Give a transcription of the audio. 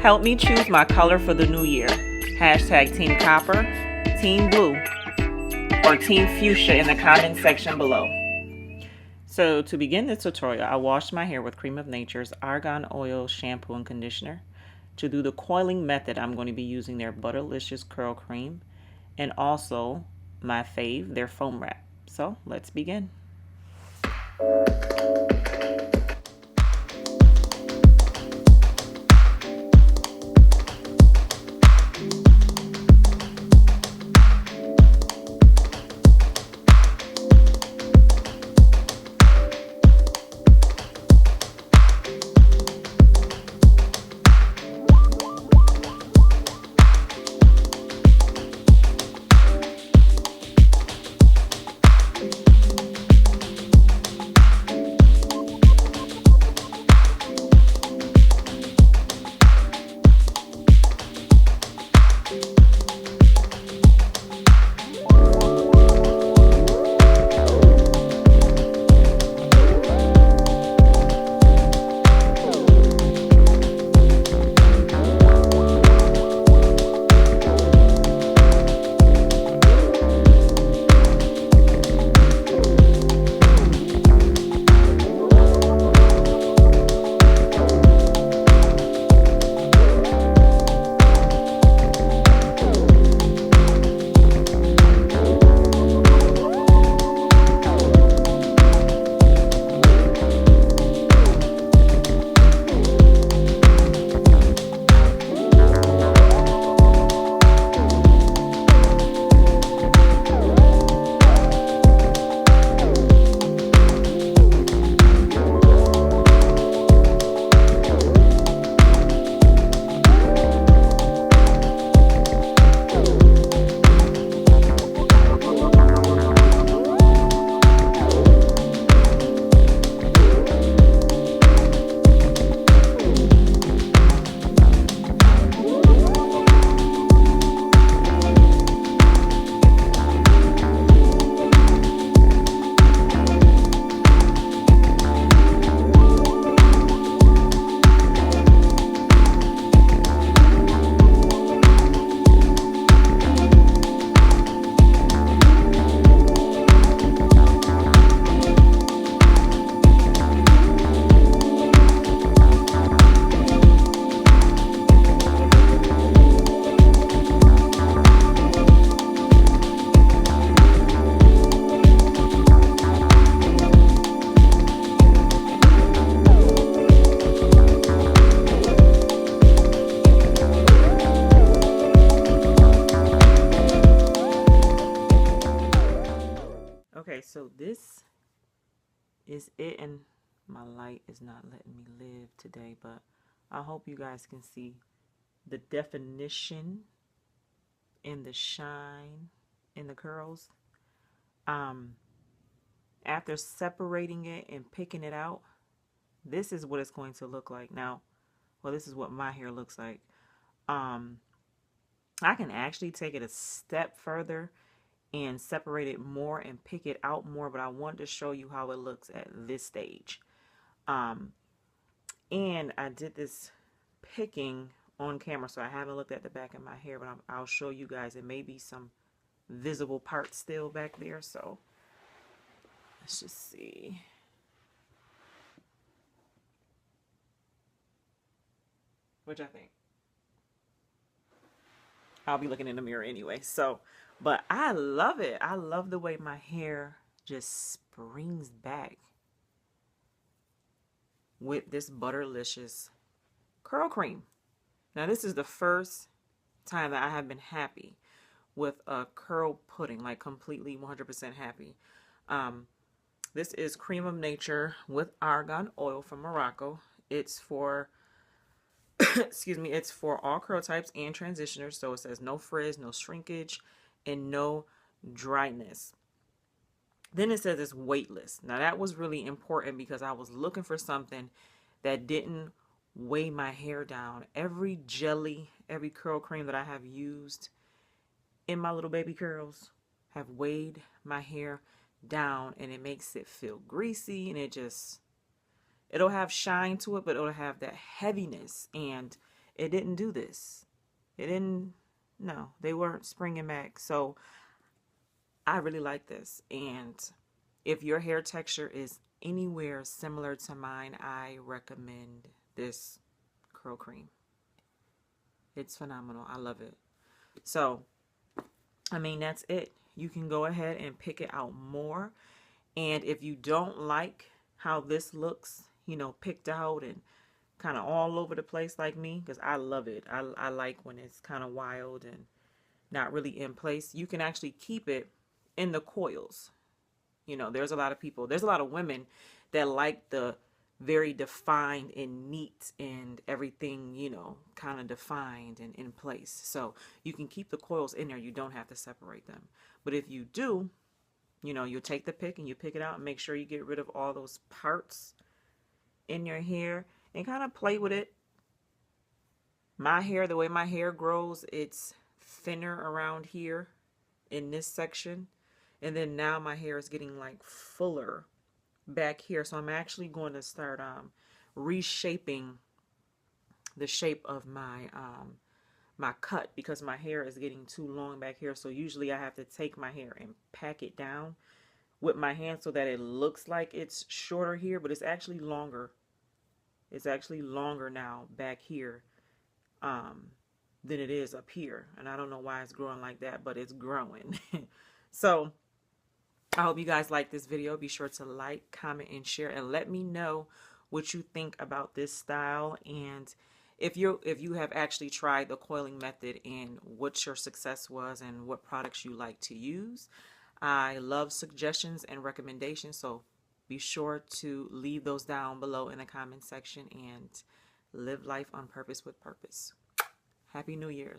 Help me choose my color for the new year. Hashtag Team Copper, Team Blue, or Team Fuchsia in the comment section below. So to begin this tutorial, I washed my hair with Creme of Nature's Argan Oil Shampoo and Conditioner. To do the coiling method, I'm going to be using their Butter-licious Curl Cream and also my fave, their foam wrap. So let's begin. Okay, so this is it, and my light is not letting me live today, but I hope you guys can see the definition and the shine in the curls. After separating it and picking it out, this is what it's going to look like. Now, well, this is what my hair looks like. I can actually take it a step further and separate it more and pick it out more, but I wanted to show you how it looks at this stage. And I did this picking on camera, so I haven't looked at the back of my hair, but I'll show you guys. It may be some visible parts still back there, so let's just see. Which I think I'll be looking in the mirror anyway. So, but I love it. I love the way my hair just springs back with this Butter-licious curl cream. Now, this is the first time that I have been happy with a curl pudding, like completely 100% happy. This is Creme of Nature with argan oil from Morocco. It's for excuse me, it's for all curl types and transitioners. So it says no frizz, no shrinkage, and no dryness. Then it says it's weightless. Now that was really important because I was looking for something that didn't weigh my hair down. Every jelly, every curl cream that I have used in my little baby curls have weighed my hair down, and it makes it feel greasy, and it'll have shine to it, but it'll have that heaviness, and it didn't do this. It didn't, no, they weren't springing back. So I really like this. And if your hair texture is anywhere similar to mine, I recommend this curl cream. It's phenomenal. I love it. So, I mean, that's it. You can go ahead and pick it out more. And if you don't like how this looks, you know, picked out and kind of all over the place like me, because I love it. I like when it's kind of wild and not really in place. You can actually keep it in the coils. You know, there's a lot of women that like the very defined and neat and everything, you know, kind of defined and in place. So you can keep the coils in there. You don't have to separate them. But if you do, you know, you take the pick and you pick it out and make sure you get rid of all those parts in your hair and kind of play with it. My hair, the way my hair grows, it's thinner around here in this section. And then now my hair is getting like fuller back here. So I'm actually going to start reshaping the shape of my my cut, because my hair is getting too long back here. So usually I have to take my hair and pack it down with my hand so that it looks like it's shorter here, but it's actually longer. It's actually longer now back here than it is up here. And I don't know why it's growing like that, but it's growing. So I hope you guys like this video. Be sure to like, comment, and share, and let me know what you think about this style, and if you have actually tried the coiling method and what your success was and what products you like to use. I love suggestions and recommendations, so be sure to leave those down below in the comment section, and live life on purpose with purpose. Happy New Year.